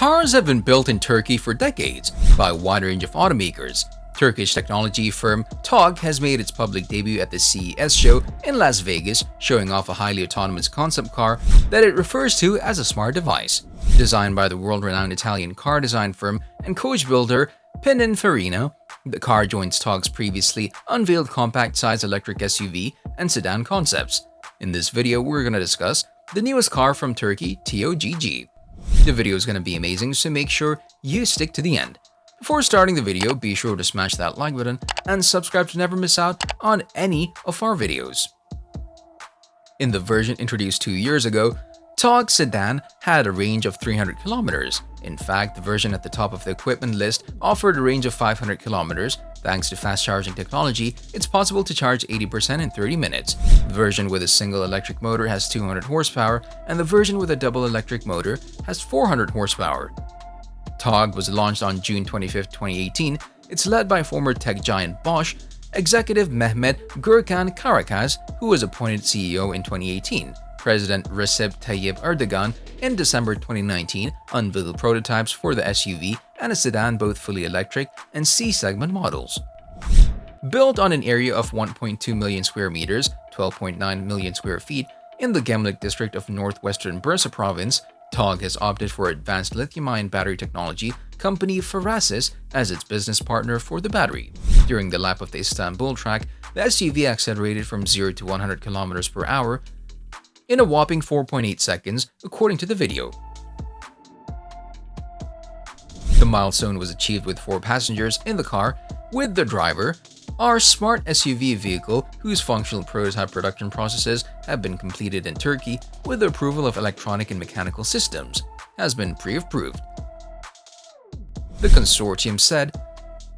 Cars have been built in Turkey for decades by a wide range of automakers. Turkish technology firm Togg has made its public debut at the CES show in Las Vegas, showing off a highly autonomous concept car that it refers to as a smart device. Designed by the world-renowned Italian car design firm and coach builder Pininfarina, the car joins Togg's previously unveiled compact-size electric SUV and sedan concepts. In this video, we're going to discuss the newest car from Turkey, Togg. The video is going to be amazing, so make sure you stick to the end. Before starting the video, be sure to smash that like button and subscribe to never miss out on any of our videos. In the version introduced 2 years ago, Togg sedan had a range of 300 kilometers. In fact, the version at the top of the equipment list offered a range of 500 kilometers. Thanks to fast charging technology, it's possible to charge 80% in 30 minutes. The version with a single electric motor has 200 horsepower, and the version with a double electric motor has 400 horsepower. Togg was launched on June 25, 2018. It's led by former tech giant Bosch executive Mehmet Gürkan Karakas, who was appointed CEO in 2018. President Recep Tayyip Erdogan in December 2019 unveiled prototypes for the SUV and a sedan, both fully electric and C-segment models. Built on an area of 1.2 million square meters, 12.9 million square feet, in the Gemlik district of northwestern Bursa province, Togg has opted for advanced lithium-ion battery technology company Succes as its business partner for the battery. During the lap of the Istanbul track, the SUV accelerated from 0 to 100 km per hour in a whopping 4.8 seconds, according to the video. The milestone was achieved with 4 passengers in the car, with the driver. Our smart SUV vehicle, whose functional prototype production processes have been completed in Turkey with the approval of electronic and mechanical systems, has been pre-approved. The consortium said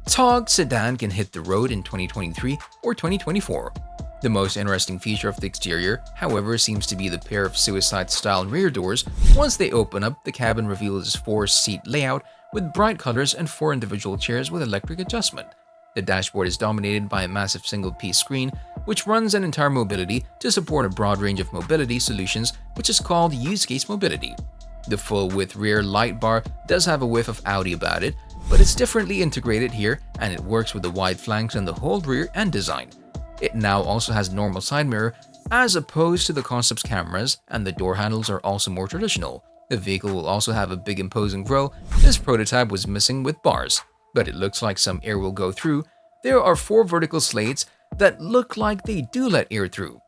Togg sedan can hit the road in 2023 or 2024. The most interesting feature of the exterior, however, seems to be the pair of suicide-style rear doors. Once they open up, the cabin reveals a 4-seat layout with bright colors and 4 individual chairs with electric adjustment. The dashboard is dominated by a massive single-piece screen, which runs an entire mobility to support a broad range of mobility solutions, which is called use case mobility. The full-width rear light bar does have a whiff of Audi about it, but it's differently integrated here, and it works with the wide flanks and the whole rear end design. It now also has normal side mirror as opposed to the concept's cameras, and the door handles are also more traditional. The vehicle will also have a big imposing grille. This prototype was missing with bars, but it looks like some air will go through. There are 4 vertical slates that look like they do let air through.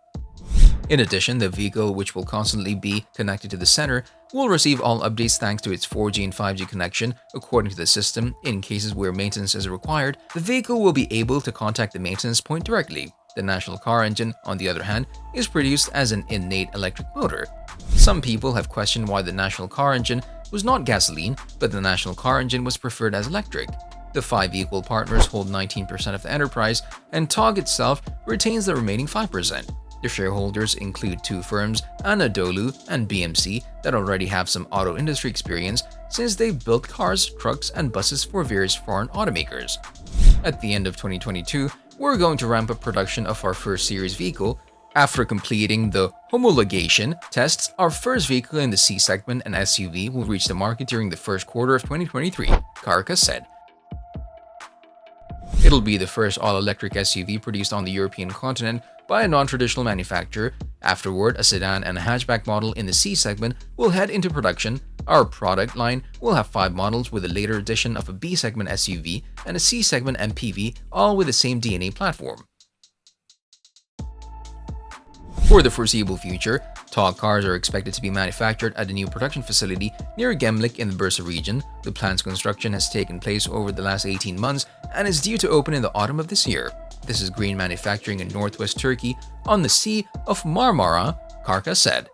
In addition, the vehicle, which will constantly be connected to the center, will receive all updates thanks to its 4G and 5G connection. According to the system, in cases where maintenance is required, the vehicle will be able to contact the maintenance point directly. The national car engine, on the other hand, is produced as an innate electric motor. Some people have questioned why the national car engine was not gasoline, but the national car engine was preferred as electric. The 5 equal partners hold 19% of the enterprise, and Togg itself retains the remaining 5%. The shareholders include 2 firms, Anadolu and BMC, that already have some auto industry experience since they've built cars, trucks, and buses for various foreign automakers. At the end of 2022, we're going to ramp up production of our first series vehicle. After completing the homologation tests, our first vehicle in the C segment and SUV will reach the market during the first quarter of 2023, Karakas said. It'll be the first all-electric SUV produced on the European continent by a non-traditional manufacturer. Afterward, a sedan and a hatchback model in the C segment will head into production. Our product line will have 5 models, with a later addition of a B segment SUV and a C segment MPV, all with the same DNA platform. For the foreseeable future, Togg cars are expected to be manufactured at a new production facility near Gemlik in the Bursa region. The plant's construction has taken place over the last 18 months and is due to open in the autumn of this year. This is green manufacturing in northwest Turkey on the Sea of Marmara, Karakas said.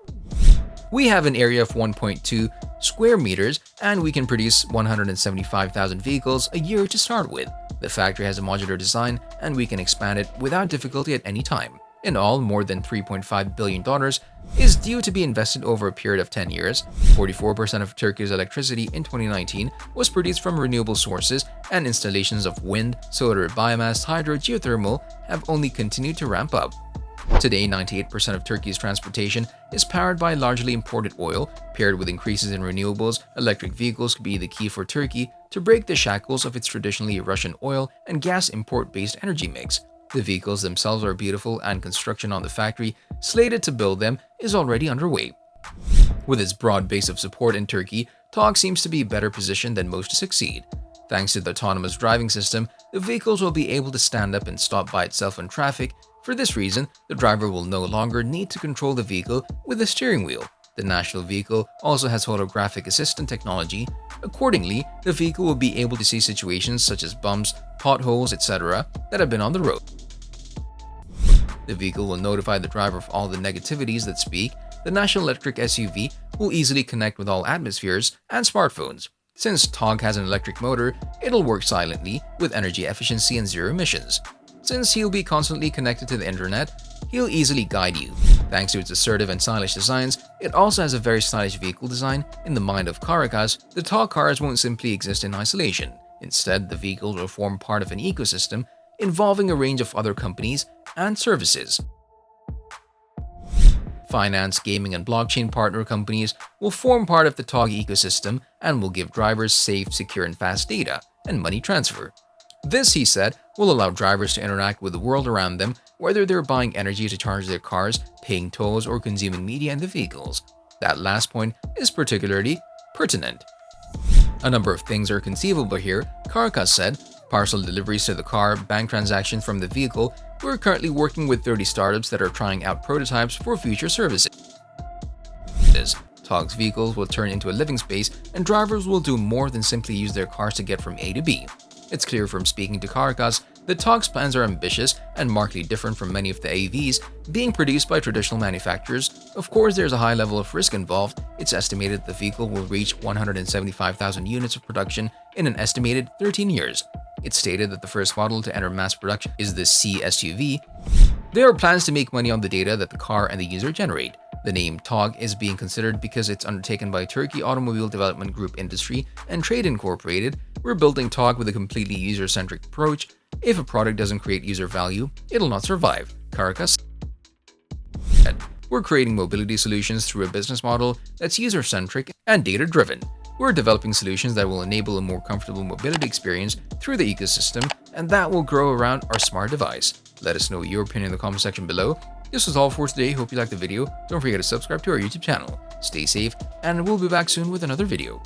We have an area of 1.2 square meters and we can produce 175,000 vehicles a year to start with. The factory has a modular design and we can expand it without difficulty at any time. In all, more than $3.5 billion is due to be invested over a period of 10 years. 44% of Turkey's electricity in 2019 was produced from renewable sources, and installations of wind, solar, biomass, hydro, geothermal have only continued to ramp up. Today, 98% of Turkey's transportation is powered by largely imported oil. Paired with increases in renewables, electric vehicles could be the key for Turkey to break the shackles of its traditionally Russian oil and gas import-based energy mix. The vehicles themselves are beautiful, and construction on the factory slated to build them is already underway. With its broad base of support in Turkey, Togg seems to be better positioned than most to succeed. Thanks to the autonomous driving system, the vehicles will be able to stand up and stop by itself in traffic. For this reason, the driver will no longer need to control the vehicle with a steering wheel. The national vehicle also has holographic assistant technology. Accordingly, the vehicle will be able to see situations such as bumps, potholes, etc. that have been on the road. The vehicle will notify the driver of all the negativities that speak. The national electric SUV will easily connect with all atmospheres and smartphones. Since Togg has an electric motor, it'll work silently with energy efficiency and zero emissions. Since he'll be constantly connected to the internet, he'll easily guide you. Thanks to its assertive and stylish designs, it also has a very stylish vehicle design. In the mind of Caracas, the Togg cars won't simply exist in isolation. Instead, the vehicles will form part of an ecosystem involving a range of other companies and services. Finance, gaming, and blockchain partner companies will form part of the Togg ecosystem and will give drivers safe, secure, and fast data and money transfer. This, he said, will allow drivers to interact with the world around them, whether they're buying energy to charge their cars, paying tolls, or consuming media in the vehicles. That last point is particularly pertinent. A number of things are conceivable here, Caracas said. Parcel deliveries to the car, bank transactions from the vehicle. We're currently working with 30 startups that are trying out prototypes for future services. Togg's vehicles will turn into a living space, and drivers will do more than simply use their cars to get from A to B. It's clear from speaking to Caracas that Togg's plans are ambitious and markedly different from many of the AVs being produced by traditional manufacturers. Of course, there's a high level of risk involved. It's estimated the vehicle will reach 175,000 units of production in an estimated 13 years. It's stated that the first model to enter mass production is the C SUV. There are plans to make money on the data that the car and the user generate. The name Togg is being considered because it's undertaken by Turkey Automobile Development Group Industry and Trade Incorporated. We're building Togg with a completely user-centric approach. If a product doesn't create user value, it'll not survive, Caracas said. We're creating mobility solutions through a business model that's user-centric and data-driven. We're developing solutions that will enable a more comfortable mobility experience through the ecosystem, and that will grow around our smart device. Let us know your opinion in the comment section below. This was all for today. Hope you liked the video. Don't forget to subscribe to our YouTube channel. Stay safe, and we'll be back soon with another video.